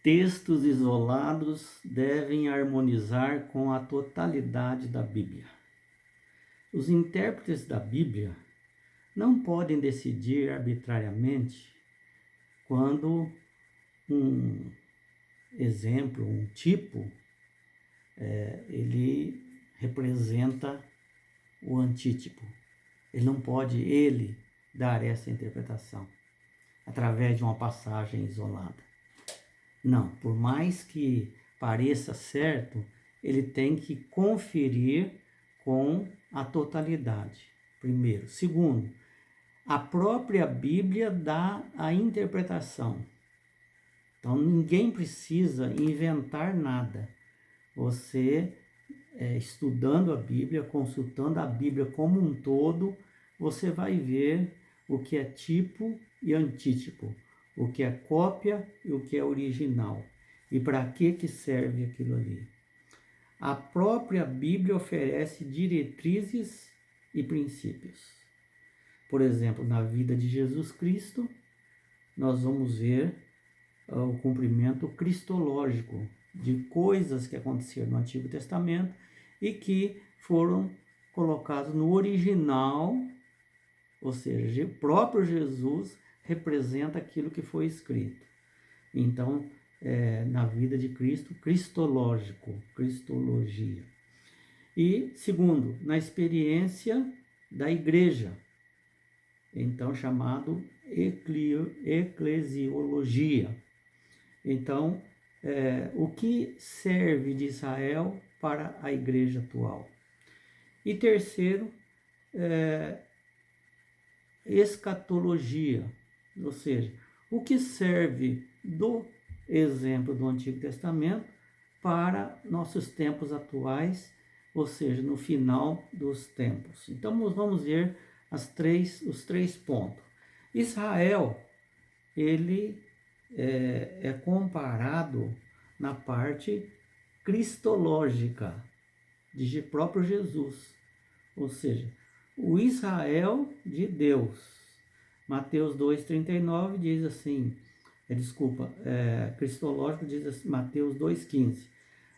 Textos isolados devem harmonizar com a totalidade da Bíblia. Os intérpretes da Bíblia não podem decidir arbitrariamente quando um exemplo, um tipo, ele representa o antítipo. Ele não pode, dar essa interpretação através de uma passagem isolada. Não, por mais que pareça certo, ele tem que conferir com a totalidade, primeiro. Segundo, a própria Bíblia dá a interpretação. Então, ninguém precisa inventar nada. Você, estudando a Bíblia, consultando a Bíblia como um todo, você vai ver o que é tipo e antítipo, o que é cópia e o que é original, e para que serve aquilo ali. A própria Bíblia oferece diretrizes e princípios. Por exemplo, na vida de Jesus Cristo, nós vamos ver o cumprimento cristológico de coisas que aconteceram no Antigo Testamento e que foram colocadas no original, ou seja, o próprio Jesus representa aquilo que foi escrito. Então, na vida de Cristo, cristológico, cristologia. E, segundo, na experiência da igreja, então chamado eclesiologia. Então, o que serve de Israel para a igreja atual? E terceiro, escatologia, ou seja, o que serve do exemplo do Antigo Testamento para nossos tempos atuais, ou seja, no final dos tempos. Então, vamos ver os três pontos. Israel, ele é comparado na parte cristológica de próprio Jesus, ou seja, o Israel de Deus. Mateus 2,39 diz assim, cristológico diz assim, Mateus 2,15,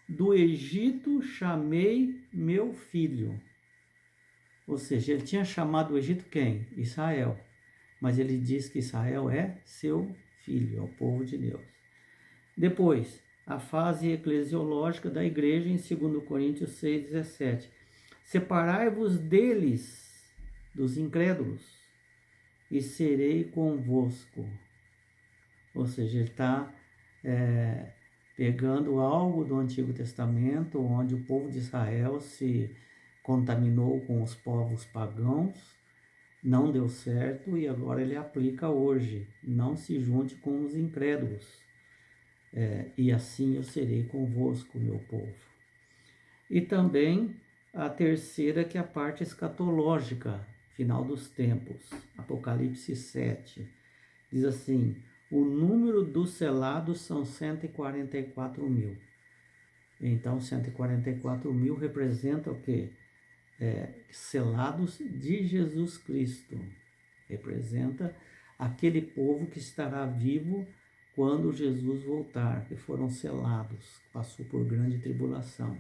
do Egito chamei meu filho. Ou seja, ele tinha chamado o Egito quem? Israel. Mas ele diz que Israel é seu filho, é o povo de Deus. Depois, a fase eclesiológica da igreja em 2 Coríntios 6,17. Separai-vos deles, dos incrédulos, e serei convosco. Ou seja, ele está pegando algo do Antigo Testamento, onde o povo de Israel se contaminou com os povos pagãos, não deu certo, e agora ele aplica hoje. Não se junte com os incrédulos, e assim eu serei convosco, meu povo. E também a terceira, que é a parte escatológica, final dos tempos, Apocalipse 7. Diz assim, o número dos selados são 144 mil. Então, 144 mil representa o quê? Selados de Jesus Cristo. Representa aquele povo que estará vivo quando Jesus voltar, que foram selados, passou por grande tribulação.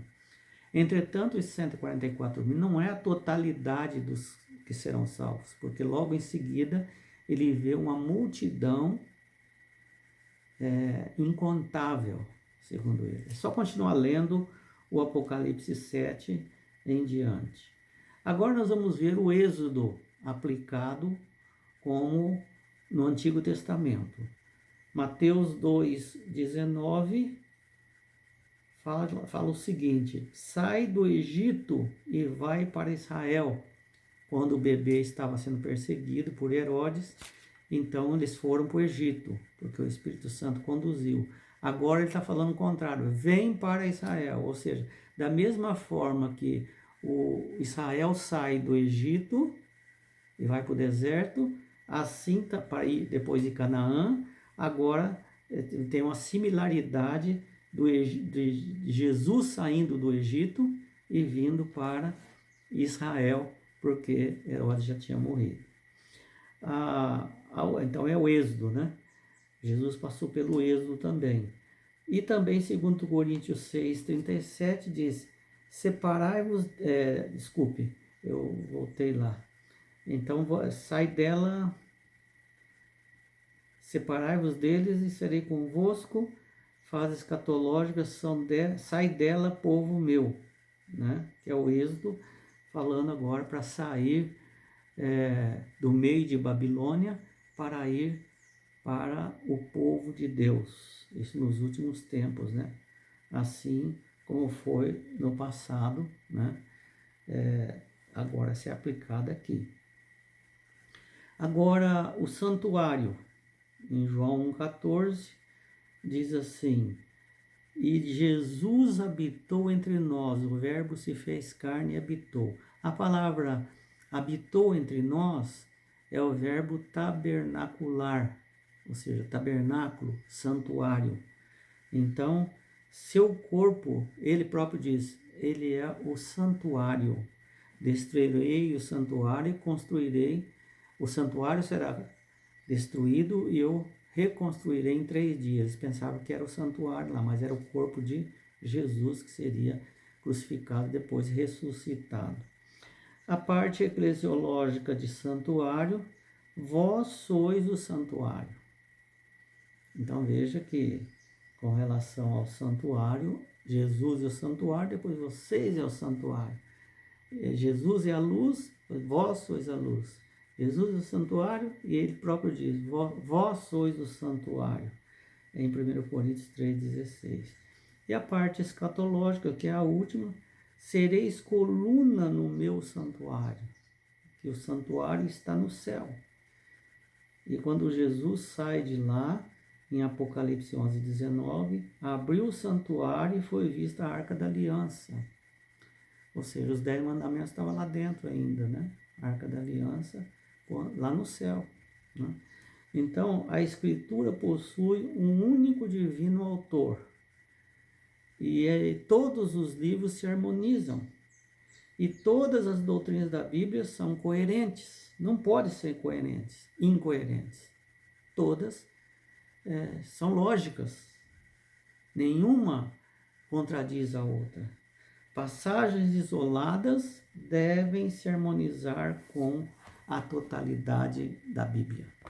Entretanto, esses 144 mil não é a totalidade dos que serão salvos, porque logo em seguida ele vê uma multidão incontável, segundo ele. É só continuar lendo o Apocalipse 7 em diante. Agora nós vamos ver o Êxodo aplicado como no Antigo Testamento. Mateus 2,19 fala o seguinte, sai do Egito e vai para Israel. Quando o bebê estava sendo perseguido por Herodes, então eles foram para o Egito, porque o Espírito Santo conduziu. Agora ele está falando o contrário, vem para Israel, ou seja, da mesma forma que o Israel sai do Egito e vai para o deserto, assim para ir depois de Canaã, agora tem uma similaridade de Jesus saindo do Egito e vindo para Israel, porque Herodes já tinha morrido. Então é o Êxodo, né? Jesus passou pelo Êxodo também. E também, segundo Coríntios 6:37, diz, separai-vos, desculpe, eu voltei lá. Então, sai dela, separai-vos deles e serei convosco, fases escatológicas, sai dela, povo meu, né? Que é o Êxodo, falando agora para sair do meio de Babilônia para ir para o povo de Deus, isso nos últimos tempos, né? Assim como foi no passado, né? Agora se é aplicado aqui. Agora, o santuário, em João 1,14, diz assim, e Jesus habitou entre nós, o verbo se fez carne e habitou. A palavra habitou entre nós é o verbo tabernacular, ou seja, tabernáculo, santuário. Então, seu corpo, ele próprio diz, ele é o santuário. Destruirei o santuário e construirei. O santuário será destruído e eu reconstruirei em 3 dias. Pensavam que era o santuário lá, mas era o corpo de Jesus que seria crucificado e depois ressuscitado. A parte eclesiológica de santuário, vós sois o santuário. Então veja que com relação ao santuário, Jesus é o santuário, depois vocês é o santuário. Jesus é a luz, vós sois a luz. Jesus é o santuário e ele próprio diz, vós sois o santuário, em 1 Coríntios 3,16. E a parte escatológica, que é a última, sereis coluna no meu santuário, que o santuário está no céu. E quando Jesus sai de lá, em Apocalipse 11:19, abriu o santuário e foi vista a Arca da Aliança. Ou seja, os 10 mandamentos estavam lá dentro ainda, né? A Arca da Aliança, lá no céu, né? Então, a Escritura possui um único divino autor. E todos os livros se harmonizam. E todas as doutrinas da Bíblia são coerentes. Não podem ser incoerentes. Todas são lógicas. Nenhuma contradiz a outra. Passagens isoladas devem se harmonizar com a totalidade da Bíblia.